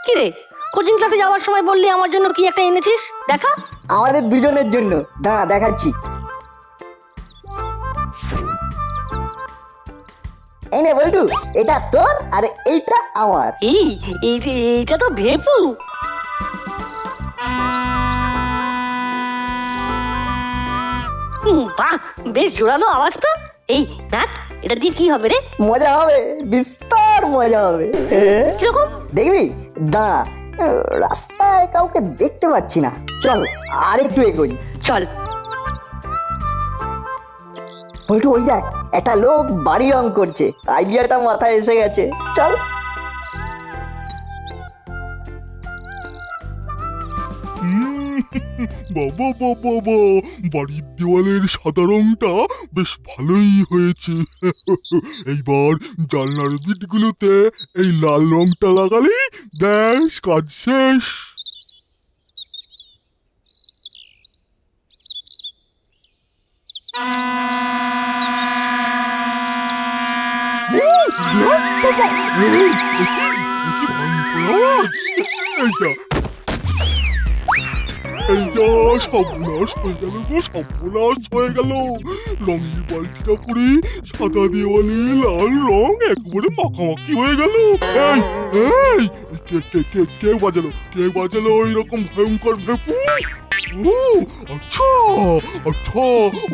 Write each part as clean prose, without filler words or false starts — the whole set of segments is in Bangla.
কি রে, কোচিং ক্লাসে যাওয়ার সময় বললি আমার জন্য কি একটা এনেছিস? দেখা। আমাদের দুজনের জন্য, দাঁড়া দেখাচ্ছি। এই নে বল্টু, এটা তোর আর এইটা আমার। এইটা তো ভেপু। বাহ, বেশ জোরালো আওয়াজ তো। এই নাট, এটা দিয়ে কি হবে রে? মজা হবে, বিস্তার মজা হবে। কিরকম? দেখবি, দাঁড়া, রাস্তায় কাউকে দেখতে পাচ্ছি না, চল আর একটু এগোই। চল। বল্টু ওই দেখ, একটা লোক বাড়ি রং করছে, আইডিয়াটা মাথায় এসে গেছে, চল। বাবা বাবা বাবা, বাড়ির দেওয়ালের সাদা রংটা বেশ ভালোই হয়েছে। এইবার জানলার বিটগুলোতে এই লাল রংটা লাগালেই ব্যাস কাজ শেষ। এইটা সর্বনাশ হয়ে গেল গো, সর্বনাশ হয়ে গেল। রঙের বালতিটা পরে সাদা দেওয়ালে লাল রং একবারে মাখামাখি হয়ে গেল। এই এই কে বাজালো, কে বাজালো এরকম ভয়ঙ্কর ভেপু? ও আচ্ছা আচ্ছা,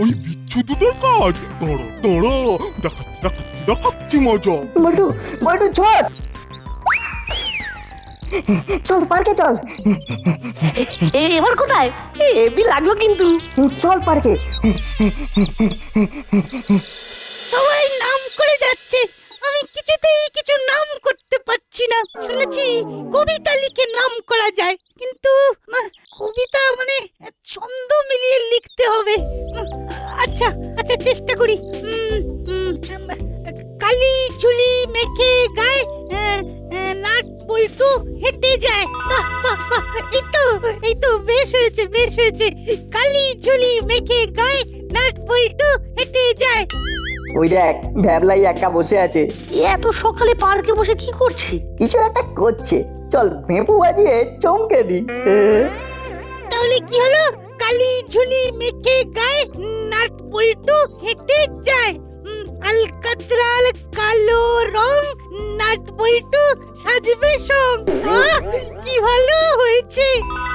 ওই বিচ্ছুদের কাজ। দাঁড়া দাঁড়া, দেখাচ্ছি মজা। বল্টু, বল্টু চল, চল পার্কে চল। এবার কোথায়? হেবি লাগলো কিন্তু। চল পার্কে। সবাই নাম করে যাচ্ছে, আমি কিছুতেই কিছু নাম করতে পারছি না। শুনেছি কবিতা লিখে নাম করা যায়, কিন্তু কবিতা মানে ছন্দ মিলিয়ে লিখতে হবে। আচ্ছা আচ্ছা, চেষ্টা করি। কালি চুলি মেখে গায়ে নাট বল্টু হেঁটে যায়। বাহ বাহ বাহ, এই তো বেশ হয়েছে, বেশ হয়েছে। কালি ঝুলি মেখে গায়ে নাট বল্টু হেঁটে যায়। ওই দেখ, ভ্যাবলাই একা বসে আছে, এত সকালে পার্কে বসে কি করছি? কিছু একটা করছে, চল ভেপু বাজিয়ে চমকে দি। তাহলে কি হলো? কালি ঝুলি মেখে গায়ে নাট বল্টু হেঁটে যায়। আলকাতরার কালো রং নাট বল্টু সাজবে সং। কি ভালো হয়েছে,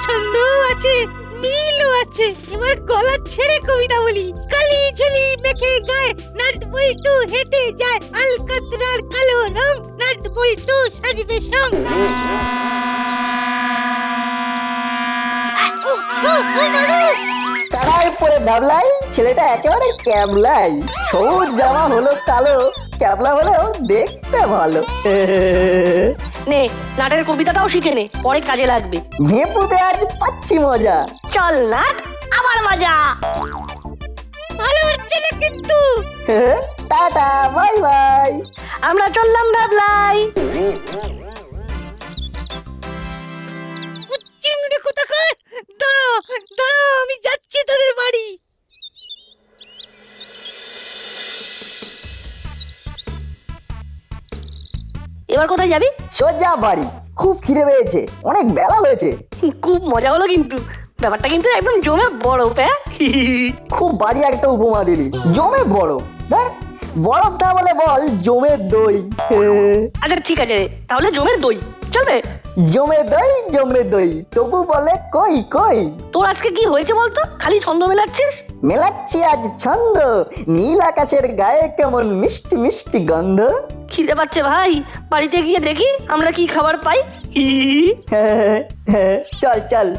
ছন্দও আছে, মিলও আছে। এবার গলা ছেড়ে কবিতা বলি। কালি ঝুলি মেখে গায়ে নাট বল্টু হেঁটে যায়। আলকাতরার কালো রং নাট বল্টু সাজবে সং। কারায় পরে ভ্যাবলাই, ছেলেটা একেবারে ক্যাবলাই। সবুজ জামা হলো কালো, ক্যাবলা হলেও দেখতে ভালো। নে, নাটের কবিতাটাও শিখে নে, পরে কাজে লাগবে। ভেপুতে আজ পাচ্ছি মজা। চল নাট, আবার মজা। ভালো হচ্ছে না কিন্তু। Tata, bye bye. আমরা চললাম ভাবলাই। চিংড়ি কোথাকার, দাঁড়াও দাঁড়াও, আমি যাচ্ছি তোদের বাড়ি। এবার কোথায় যাবি? সোজা বাড়ি, খুব খিদে পেয়েছে, অনেক বেলা হয়েছে। খুব মজা হলো কিন্তু, ব্যাপারটা কিন্তু একদম জমে বড়। খুব বাড়ি একটা উপমা দিলি, জমে বড়। দেখ, বরফটা বলে বল জমে দই। আচ্ছা ঠিক আছে, তাহলে জমের দই চলবে। জমে দই, তবু বলে কই কই। তোর আজকে কি হয়েছে বলতো? খালি ছন্দ মেলাচ্ছিস। মেলাচ্ছি আজ ছন্দ, নীল আকাশের গায়ে কেমন মিষ্টি মিষ্টি গন্ধ। খিদে পাচ্ছে ভাই, বাড়িতে গিয়ে দেখি আমরা কি খাবার পাই। চল চল।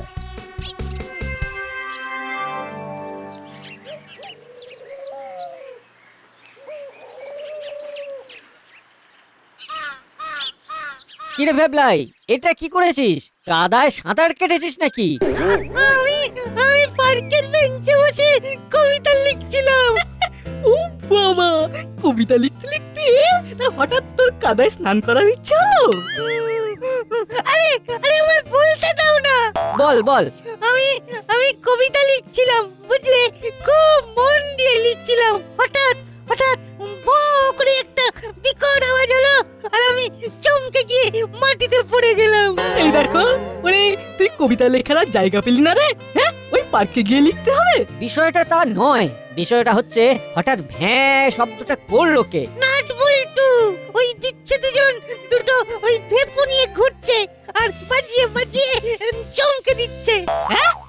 কিরে ভেবলাই, এটা কি করেছিস? কাদায় সাঁতার কেটেছিস নাকি? আমি আমি পার্কের বেঞ্চে বসে কবিতা লিখছিলাম। ও বাবা, কবিতা লিখতে লিখতে হঠাৎ তোর কাদায় স্নান করার ইচ্ছা হলো? আরে আরে, আমায় বলতে দাও না। বল বল। আমি আমি কবিতা লিখছিলাম, বুঝলে, খুব মন দিয়ে লিখছিলাম। হঠাৎ হঠাৎ ভো করে একটা বিকট আওয়াজ হলো, আর আমি চমকে গিয়ে মাটিতে পড়ে গেলাম। এই দেখো ওরে, তুই কবিতা লেখার আর জায়গা পেলি না রে? হ্যাঁ, ওই পার্কে গিয়ে লিখতে হবে। বিষয়টা তা নয়, বিষয়টা হচ্ছে হঠাৎ ভ্যাঁ শব্দটা করলো কে? নাট বল্টু, ওই বিচ্ছু দুজন দুটো ওই ভেপু নিয়ে ঘুরছে আর বাজিয়ে বাজিয়ে চমকে দিচ্ছে।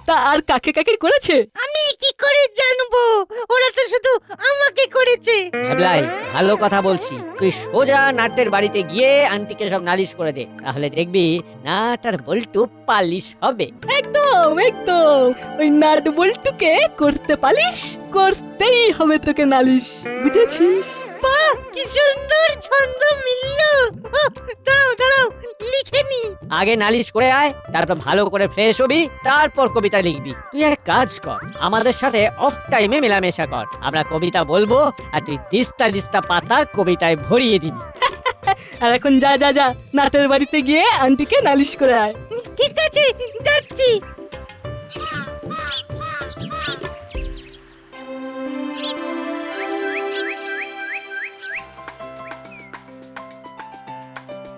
তা আর কাকে কাকে করেছে? আমি কি করে জানবো? ওরা তো শুধু আমাকে করেছে। ভ্যাবলাই, ভালো কথা বলছি, তুই সোজা নাটের বাড়িতে গিয়ে আন্টিকে সব নালিশ করে দে, তাহলে দেখবি নাট আর বল্টু পালিশ হবে। একদম একদম, ওই নাট বল্টুকে করতে পালিশ, করতেই হবে তোকে নালিশ, বুঝেছিস? বাহ, কি সুন্দর ছন্দ মিললো। দাঁড়াও দাঁড়াও, লিখে নি। আগে নালিশ করে আয়, তারপর ভালো করে ফ্রেশ হবি, তারপর কবিতা লিখবি। তুই এক কাজ কর, আমাদের সাথে অফ টাইমে মেলামেশা কর, আমরা কবিতা বলবো আর তুই দিস্তা দিস্তা পাতা কবিতায় ভরিয়ে দিবি। আর এখন যা যা যা, নাটের বাড়িতে গিয়ে আন্টিকে নালিশ করে আয়। ঠিক আছে, যাচ্ছি।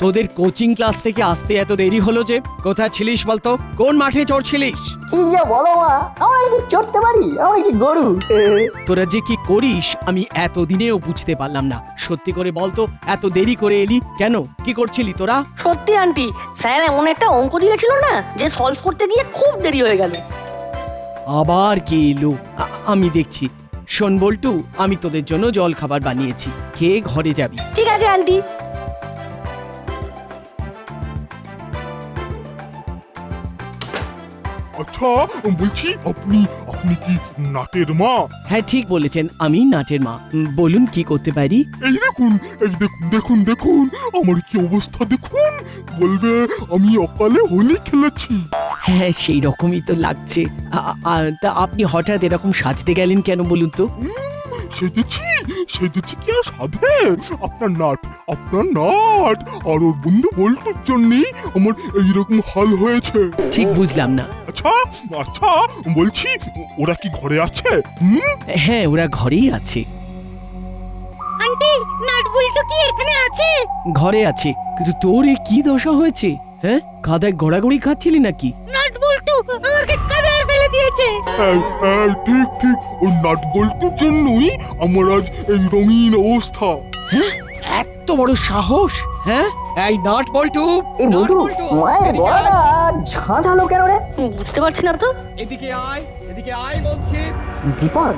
তোদের কোচিং ক্লাস থেকে আসতে এত দেরি হলো যে? কোথায় ছিলিস বলতো? কোন মাঠে চড়ছিলিস? কি যে বলো মা, আমরা কি চড়তে পারি? আমরা কি গরু? তোরা যে কি করিস আমি এতদিনেও বুঝতে পারলাম না। সত্যি করে বলতো, এত দেরি করে এলি কেন? কি করছিলি তোরা? সত্যি আন্টি, স্যার এমন একটা অঙ্ক দিয়েছিল না যে সলভ করতে গিয়ে খুব দেরি হয়ে গেল। আবার কে এলো? আমি দেখছি। শোন বল্টু, আমি তোদের জন্য জল খাবার বানিয়েছি, খেয়ে ঘরে যাবি। ঠিক আছে আন্টি। আচ্ছা বলছি, আপনি আপনি কি নাটের মা? হ্যাঁ ঠিক বলেছেন, আমি নাটের মা। বলুন কি করতে পারি? এই দেখুন, এই দেখুন দেখুন দেখুন, আমার কি অবস্থা দেখুন। বলবে আমি অকালে হোলি খেলেছি। হ্যাঁ সেই রকমই তো লাগছে। তা আপনি হঠাৎ এরকম সাজতে গেলেন কেন বলুন তো? সেজেছি সেজেছি কি আর সাধে? আপনার নাট আর ওর বন্ধু বল্টুর জন্যই আমার এইরকম হাল হয়েছে। ঠিক বুঝলাম না। আচ্ছা আচ্ছা, বলছি ওরা কি ঘরে আছে? হ্যাঁ ওরা ঘরেই আছে। আন্টি, নাট বল্টু কি এখানে আছে? ঘরে আছে, কিন্তু তোর এ কি দশা হয়েছে? হ্যাঁ, কাদায় গড়াগড়ি খাচ্ছিলি নাকি? নাট বল্টু আমাকে কাদায় ফেলে দিয়েছে। ঠিক ঠিক, ওই নাট বল্টুর জন্যই আমার আজ এই রঙিন অবস্থা। এত বড় সাহস! হ্যাঁ, এই নাট বল্টু, এই বল্টু, মায়ের গলাটা ঝাঁঝালো কেন রে? বুঝতে পারছি না তো। এদিকে আয়, এদিকে আয় বলছি। বিপদ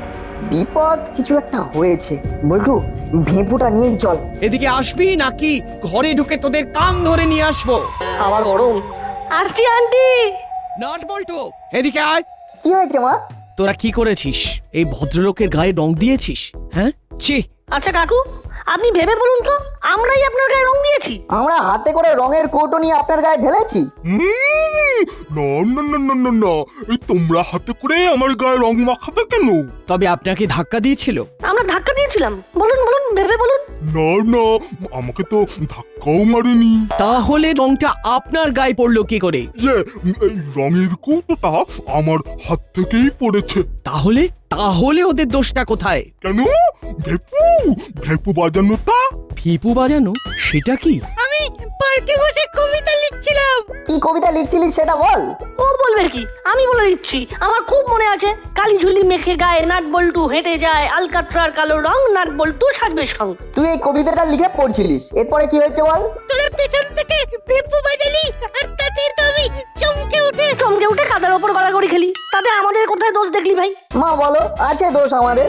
বিপদ কিছু একটা হয়েছে। বল্টু, ভেপুটা নিয়েই চল। এদিকে আসবি নাকি ঘরে ঢুকে তোদের কান ধরে নিয়ে আসবো? আবার গরম। আসছি আন্টি। নাট বল্টু, এদিকে আয়। কি হয়েছে মা? তোরা কি করেছিস? এই ভদ্রলোকের গায়ে রং দিয়েছিস? হ্যাঁ, ছি। আচ্ছা কাকু, আপনি ভেবে বলুন তো, আমরাই আপনার গায়ে রং দিয়েছি? আমরা হাতে করে রঙের কৌটো নিয়ে আপনার গায়ে ঢেলেছি? না না না না না না, এই তোমরা হাতে করে আমার গায়ে রং মাখাবে কেন? তবে আপনাকে ধাক্কা দিয়েছিল? আমরা ধাক্কা দিয়েছিলাম? বলুন বলুন, ভেবে বলুন। না না, আমাকে তো ধাক্কাও মারেনি। তাহলে রংটা আপনার গায়ে পড়লো কি করে? এই রঙের কৌটোটা আমার হাত থেকেই পড়েছে। তাহলে তাহলে ওদের দোষটা কোথায়? কেন? ভেপু ভেপু বাজানোটা। ফিপু বাজানো? সেটা কি? আমি পার্কে বসে কবিতা লিখছিলাম। কি কবিতা লিখছিলিস সেটা বল। ও বলবে কি, আমি বলে দিচ্ছি। আমার খুব মনে আছে, কালি ঝুলি মেখে গায়ে নাট বল্টু হেঁটে যায়, আলকাতরার কালো রং, নাট বল্টু সাজবে সং। তুই এই কবিতাটা লিখে পড়ছিলিস, এরপরে কি হয়েছে বল। তোরা পেছন থেকে ভেপু বাজালি আর তাতে তো আমি চমকে উঠে কাদার ওপর গড়াগড়ি খেলি, তাতে আমাদের কোথায় দোষ দেখলি ভাই? মা বলো, আছে দোষ আমাদের?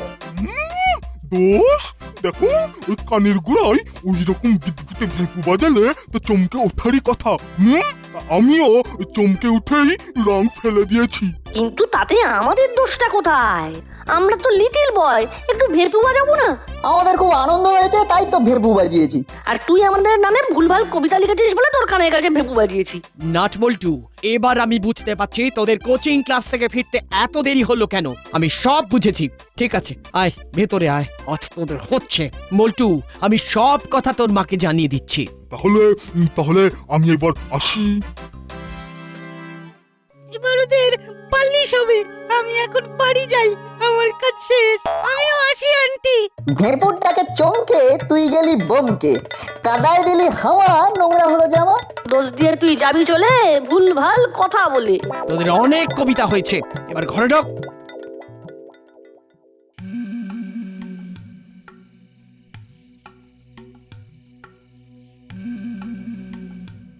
দোষ? দেখো, ওই কানের গোড়ায় ওই রকম বিদ্যুতে ভেপু বাজালে তো চমকে ওঠারই কথা। আমিও চমকে উঠেই রং ফেলে দিয়েছি। কিন্তু তাতে আমাদের দোষটা কোথায়? আমরা তো লিটিল বয়, একটু ভেপু বাজাবো না? আমাদের খুব আনন্দ হয়েছে তাই তো ভেপু বাজিয়েছি। আর তুই আমাদের নামে ভুলভাল কবিতা লিখেছিস বলে তোর কানের কাছে ভেপু বাজিয়েছি। নাট বল্টু, এবার আমি বুঝতে পারছি তোদের কোচিং ক্লাস থেকে ফিরতে এত দেরি হলো কেন। আমি সব বুঝেছি। ঠিক আছে, আয় ভেতরে আয়, আজ তোদের হচ্ছে। বল্টু, আমি সব কথা তোর মাকে জানিয়ে দিচ্ছি। তাহলে তাহলে আমি এবার আসি। এবার ওদের পালিশ হবে। আমি এখন বাড়ি যাই, আমার কাজ শেষ, আমিও আসি আন্টি। ভেঁপুরটাকে চমকে তুই গেলি বোমকে, কাদায় দিলি হাওয়া, নোংরা হলো জামা। দোষ দিয়ে তুই যাবি চলে ভুলভাল কথা বলে। তোদের অনেক কবিতা হয়েছে, এবার ঘরে ঢোক।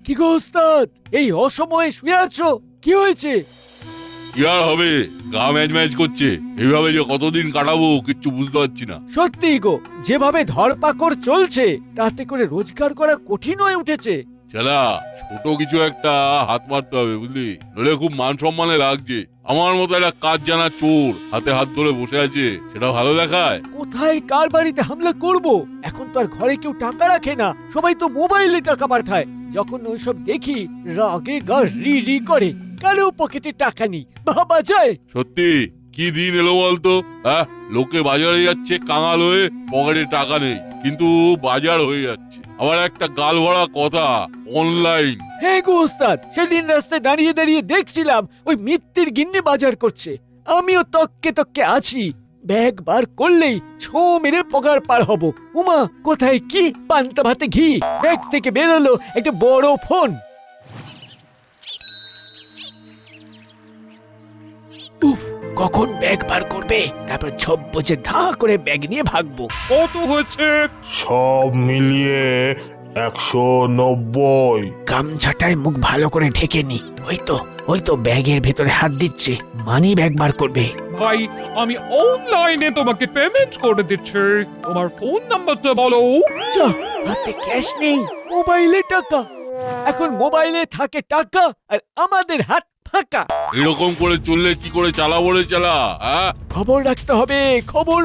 কি গো ওস্তাদ, এই অসময়ে শুয়ে আছো, কি হয়েছে? কি আর হবে, গা ম্যাচ ম্যাচ করছে। এইভাবে যে কতদিন কাটাবো কিচ্ছু বুঝতে পারছি না। সত্যিই গো, যেভাবে ধরপাকড় চলছে তাতে করে রোজগার করা কঠিন হয়ে উঠেছে। ছেলা, ছোট কিছু একটা হাত মারতে হবে বুঝলি, নইলে খুব মান সম্মানে লাগছে। আমার মতো একটা কাজ জানা চোর হাতে হাত ধরে বসে আছে, সেটা ভালো দেখায়? কোথায় কার বাড়িতে হামলা করব? এখন তো আর ঘরে কেউ টাকা রাখে না, সবাই তো মোবাইলে টাকা পাঠায়। যখন ওইসব দেখি রাগে গা রি রি করে। কারো পকেটে টাকা নেই, ভাবা যায়? সত্যি কি দিন এলো বলতো? হ্যাঁ, লোকে বাজারে যাচ্ছে কাঙাল হয়ে, পকেটে টাকা নেই, কিন্তু বাজার হয়ে যাচ্ছে। আবার একটা গাল ভরা কথা, অনলাইন। হ্যাঁ গো ওস্তাদ, সেদিন রাস্তায় দাঁড়িয়ে দাঁড়িয়ে দেখছিলাম ওই মিত্তির গিন্নি বাজার করছে। আমিও তককে তককে আছি, ব্যাগ বার করলেই ছো মেরে পগার পার হব। উমা, কোথায় কি পান্তা ভাতে ঘি, ব্যাগ থেকে বেরোলো একটা বড় ফোন। উফ, কখন ব্যাগ বার করবে, তারপর ঝপ বুঝে ধা করে ব্যাগ নিয়ে ভাগবো। কত হয়েছে? সব মিলিয়ে 190। গামছাটায় মুখ ভালো করে ঢেকে নি। ওই তো ব্যাগের ভেতরে হাত দিচ্ছে, মানি ব্যাগ বার করবে। ভাই, আমি অনলাইনে তোমাকে পেমেন্ট করে দিচ্ছি, তোমার ফোন নাম্বারটা বলো। যা, হাতে ক্যাশ নেই, মোবাইলে টাকা। এখন মোবাইলে থাকে টাকা আর আমাদের হাত ফাঁকা। এরকম করে চললে কি করে চালাবো রে চালা? হ্যাঁ, খবর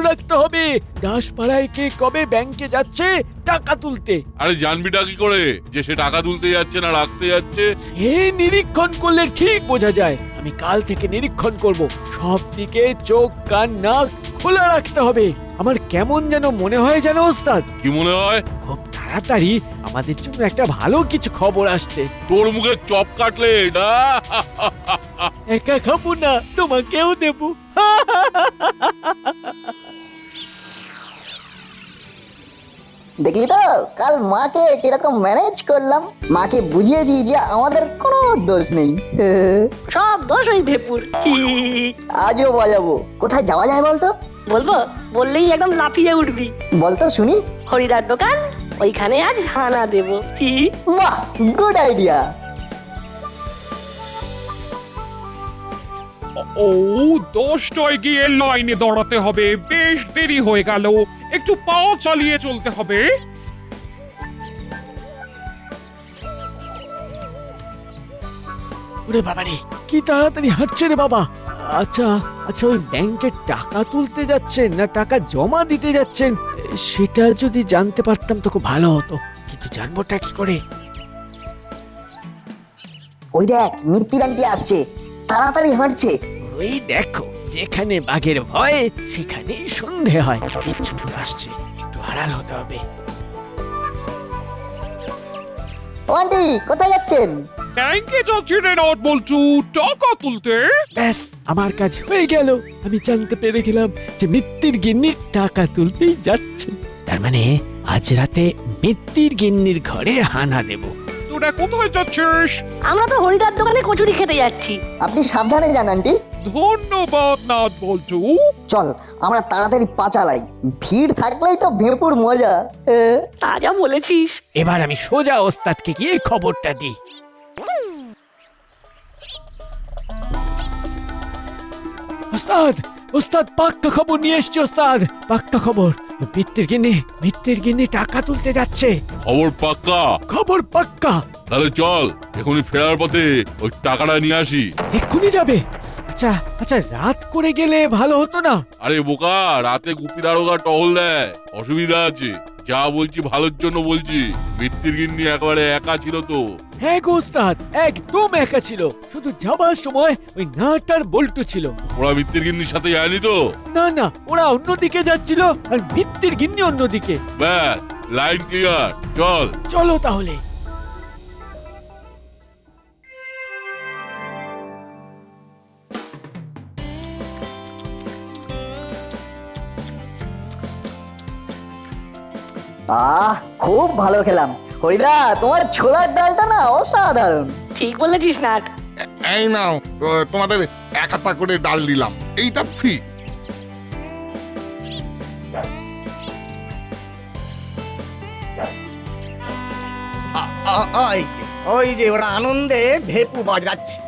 রাখতে হবে দাসপাড়ায় কে কবে ব্যাংকে যাচ্ছে টাকা তুলতে। আরে জানবিটা কি করে যে সে টাকা তুলতে যাচ্ছে না রাখতে যাচ্ছে? এ নিরীক্ষণ করলে ঠিক বোঝা যায়। আমি কাল থেকে নিরীক্ষণ করব, সব দিকে চোখ কান নাক খোলা রাখতে হবে। আমার কেমন যেন মনে হয় জানো ওস্তাদ, কি মনে হয়? খুব তাড়াতাড়ি আমাদের জন্য একটা ভালো কিছু খবর আসছে। তোর মুখে চপ কাটলে না? একা খাবো না, তোমাকেও দেবো। দেখলি তো কাল মাকে কিরকম ম্যানেজ করলাম। মাকে বুঝিয়েছি যে আমাদের কোনো দোষ নেই। সব দোষ ওই ভেপুর। আজও বাজাবো। কোথায় যাওয়া যায় বলতো? বলবো, বললেই একদম লাফিয়ে উঠবি। বলতো শুনি। হরিদার দোকান, ওইখানে আজ হানা দেবো। বাহ, গুড আইডিয়া। ও, 10টায় গিয়ে লাইনে দাঁড়াতে হবে, বেশ দেরি হয়ে গেল, একটু পা চালিয়ে চলতে হবে। ওরে বাবারে, কি তাড়াতাড়ি হাঁটছে রে বাবা। আচ্ছা, ওই ব্যাংকে টাকা তুলতে যাচ্ছেন না টাকা জমা দিতে যাচ্ছেন, সেটা যদি জানতে পারতাম তো খুব ভালো হতো, কিন্তু জানবোটা কি করে? ওই দেখ, মিত্তির আন্টি আসছে, তাড়াতাড়ি হাঁটছে। ওই দেখো, যেখানে বাঘের ভয় সেখানেই সন্ধে হয়। কিচ্ছু আসছে, একটু আড়াল হতে হবে। ও আন্টি, কোথায় যাচ্ছেন? ব্যাংকে যাচ্ছি রে নট বলছু, টাকা তুলতে। ব্যাস, আমার কাজ হয়ে গেল। আমি জানতে পেরে গেলাম যে মিত্তির গিন্নির টাকা তুলতেই যাচ্ছে। তার মানে আজ রাতে মিত্তির গিন্নির ঘরে হানা দেব। তোরা কোথায় যাচ্ছিস? আমরা তো হরিদার দোকানে কচুরি খেতে যাচ্ছি। আপনি সাবধানে যান আন্টি। ধন্যবাদ নাথ বলছু। চল, আমরা তাড়াতাড়ি পা চালাই, ভিড় থাকলেই তো ভেঁপুর মজা। তা যা বলেছিস। এবার আমি সোজা ওস্তাদকে গিয়ে খবরটা দিই। ওস্তাদ পাক্কা খবর নিয়ে এসছি। ওস্তাদ, পাক্কা খবর। মিত্তির গিন্নি টাকা তুলতে যাচ্ছে। খবর পাক্কা? খবর পাক্কা। তাহলে চল, এখনই ফেরার পথে ওই টাকাটা নিয়ে আসি। এক্ষুনি যাবে? আচ্ছা, রাত করে গেলে ভালো হতো না? আরে বোকা, রাতে গুপি দারোগা টহল দেয়, অসুবিধা আছে। যা বলছি ভালোর জন্য বলছি। মিত্তির গিন্নি একেবারে একা ছিল তো। হ্যাঁ গো ওস্তাদ, একদম একা ছিল। শুধু যাবার সময় ওই নাট আর বল্টু ছিল। ওরা মিত্তির গিন্নির সাথে যায়নি তো? না, ওরা অন্যদিকে যাচ্ছিল আর মিত্তির গিন্নি অন্যদিকে। ব্যাস, লাইন ক্লিয়ার। চলো তাহলে। খুব ভালো খেলাম। হরিদা, তোমার ছোলার ডালটা না অসাধারণ। ঠিক বলেছিস নাট। এই নাও, তোমাদের এক হাতা করে ডাল দিলাম, এইটা ফ্রি। ওই যে ওরা আনন্দে ভেপু বাজাচ্ছে,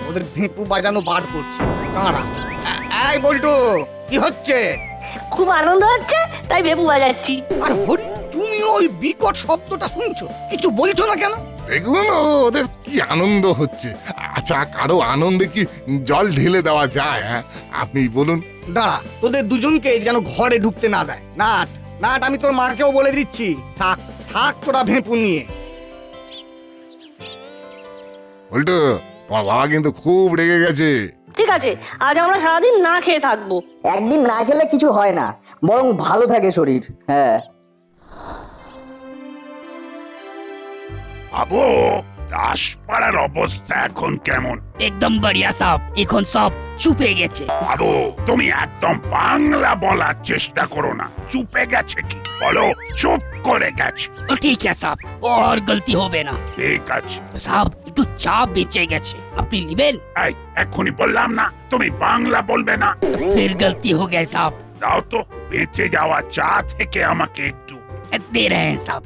ওদের ভেপু বাজানো বার করছে। কারা? এই বল্টু, কি হচ্ছে? খুব আনন্দ হচ্ছে তাই ভেপু বাজাচ্ছি। আর হরি, তুমি ওই বিকট শব্দটা শুনছো, কিছু বলছো না কেন? দেখুন ওদের কি আনন্দ হচ্ছে। আচ্ছা, কারো আনন্দে কি জল ঢেলে দেওয়া যায়? হ্যাঁ, আপনি বলুন। দাঁড়া, তোদের দুজনকে যেন ঘরে ঢুকতে না দেয়। নাট নাট, আমি তোর মাকেও বলে দিচ্ছি, থাক থাক তোরা ভেপু নিয়ে। বল্টু, তোমার বাবা কিন্তু খুব রেগে গেছে। ঠিক আছে, আজ আমরা সারাদিন না খেয়ে থাকবো। একদিন না খেলে কিছু হয় না, বরং ভালো থাকে শরীর। হ্যাঁ। আবো, দাসপাড়ার অবস্থা এখন কেমন? একদম বড়িয়া সাহেব, এখন সব চুপে গেছে। আবো, তুমি একদম বাংলা বলার চেষ্টা করো না। চুপে গেছে কি বলো? চুপ করে গেছে। তো ঠিক আছে সাহেব, আর গলতি হবে না। ঠিক আছে সাহেব, একটু চা বেঁচে গেছে, আপনি নেবেন? এই, এক্ষুনি বললাম না তুমি বাংলা বলবে না। ফির গলতি হো গয়া সাহেব। দাও তো বেঁচে যাওয়া চা থেকে আমাকে একটু। দে রহে হ্যাঁ সাহেব।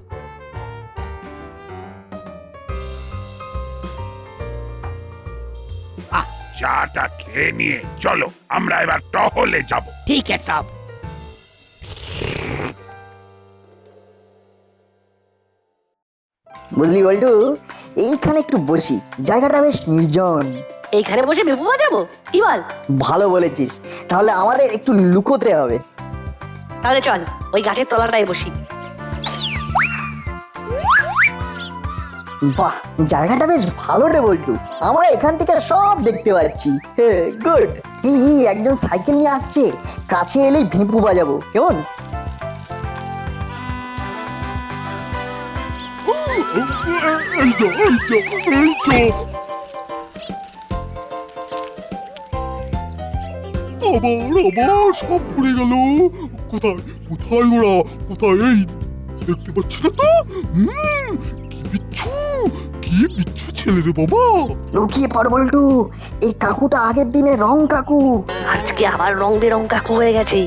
চাটা খেয়ে নিয়ে চলো, আমরা এবার টহলে যাব। ঠিক আছে সাহেব। বুঝলি বল্টু, এইখানে একটু বসি, জায়গাটা বেশ নির্জন। এইখানে বসে ভেপু বাজাবো? কি বল? ভালো বলেছিস, তাহলে আমাদের একটু লুকোতে হবে। তাহলে চল ওই গাছের তলাটায় বসি। বাহ, জায়গাটা বেশ ভালো রে বল্টু, আমরা এখান থেকে সব দেখতে পাচ্ছি। গুড। এই একজন সাইকেল নিয়ে আসছে, কাছে এলেই ভেপু বাজাবো, কেমন? আবার সব পড়ে গেল। কোথায় কোথায় ওরা? কোথায়? এই দেখতে পাচ্ছি না তো। কি বিচ্ছু, কি বিচ্ছু ছেলে রে বাবা। লুকিয়ে পড় বল্টু, এই কাকুটা আগের দিনে রং কাকু। আজকে আবার রং বেরং কাকু হয়ে গেছে।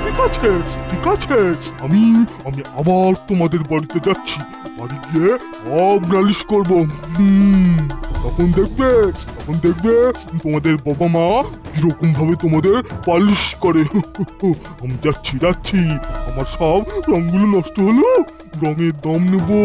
ঠিক আছে ঠিক আছে, আমি আমি আবার তোমাদের বাড়িতে যাচ্ছি। বাড়ি গিয়ে সব নালিশ করবো। তখন দেখবে তোমাদের বাবা মা কিরকম ভাবে তোমাদের পালিশ করে। আমি যাচ্ছি, আমার সব রংগুলো নষ্ট হলো, রঙের দাম নেবো।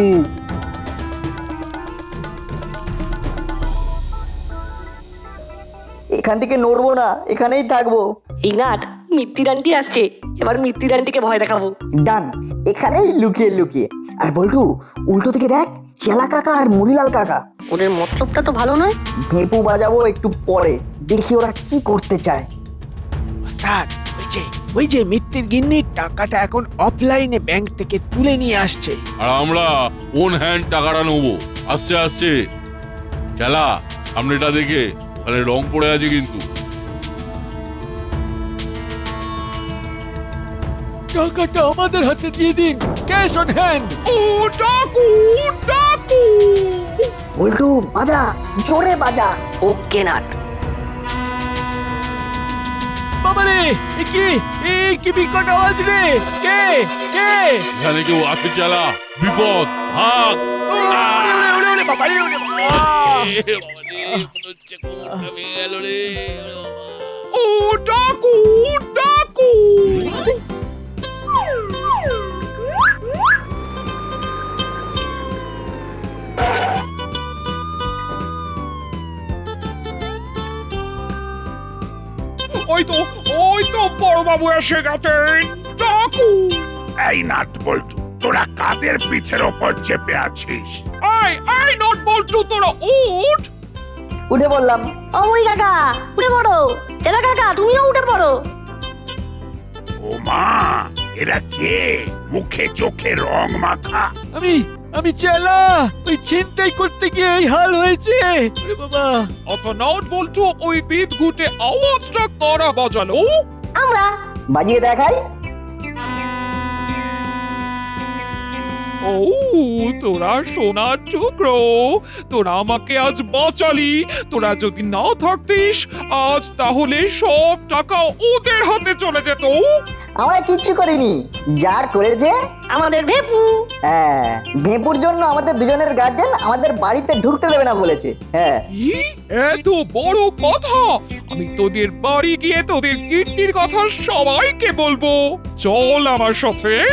এখান থেকে নড়বো না, এখানেই থাকবো। এই নাট, মিত্তির আন্টি আসছে, এবার মিত্তির আন্টিকে ভয় দেখাবো। ডান, এখানেই লুকিয়ে লুকিয়ে। আর বল্টু, উল্টো থেকে দেখ, চেলা কাকা আর মুড়িলাল কাকা। ওদের মতলবটা তো ভালো নয়। ভেপু বাজাবো একটু পরে, দেখি ওরা কি করতে চায়। ওস্তাদ, ওই যে মিত্তির গিন্নির টাকাটা এখন অফলাইনে ব্যাংক থেকে তুলে নিয়ে আসছে। আর আমরা ওন হ্যান্ড টাকাটা নেবো। আসছে চালা, সামনেটা দেখে, তাহলে রং পড়ে আছে কিন্তু। টাকাটা আমাদের হাতে দিয়ে দিন, ক্যাশ অন হ্যান্ড। ও ডাকু ডাকু। বল্টু, বাজা, জোরে বাজা। ওকে নাট। বাবারে, কি বিকট আওয়াজ রে! কে কে? এখানে কেউ আছে চালা, বিপদ, ভাগ। ওরে বাবারে, ওরে বাবা! ও ডাকু ডাকু। ওই তো বড় বাবু এসে গেছেন। ডাকু। এই নাট বল্টু, তোরা কাদের পিঠের ওপর চেপে আছিস? এই নট বল্টু, তোরা উঠ। উঠে বললাম। অমরি কাকা উঠে পড়ো, চেলা কাকা তুমিও উঠে পড়ো। ও মা, এরা কে? মুখে চোখে রং মাখা। আমি চেলা, ওই ছিনতাই করতে গিয়ে এই হাল হয়েছে। ওরে বাবা! অত নট বল্টু, ওই বিদ গুটে আওয়াজটা কারা বাজালো? আমরা। বাজিয়ে দেখাই। ও তোরা সোনার টুকরো, তোরা আমাকে আজ বাঁচালি। তোরা যদি না থাকতিস আজ তাহলে সব টাকা ওদের হাতে চলে যেত। আমরা কিচ্ছু করিনি, যার করেছে আমাদের ভেপু। হ্যাঁ, ভেপুর জন্য আমাদের দুজনের গার্জেন আমাদের বাড়িতে ঢুকতে দেবে না বলেছে। হ্যাঁ, কি এত বড় কথা! আমি তোদের বাড়ি গিয়ে তোদের কীর্তির কথা সবাইকে বলবো। চল আমার সাথে।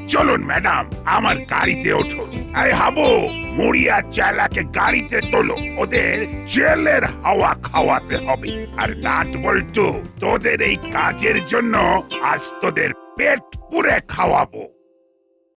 চলুন ম্যাডাম, আমার গাড়িতে ওঠো। আরে হাবু, মরিয়া চালাকে গাড়িতে তোলো, ওদের জেলের হাওয়া খাওয়াতে হবে। আর নাট বল্টু, তোদের এই কাজের জন্য আজ তোদের পেট পুরে খাওয়াবো।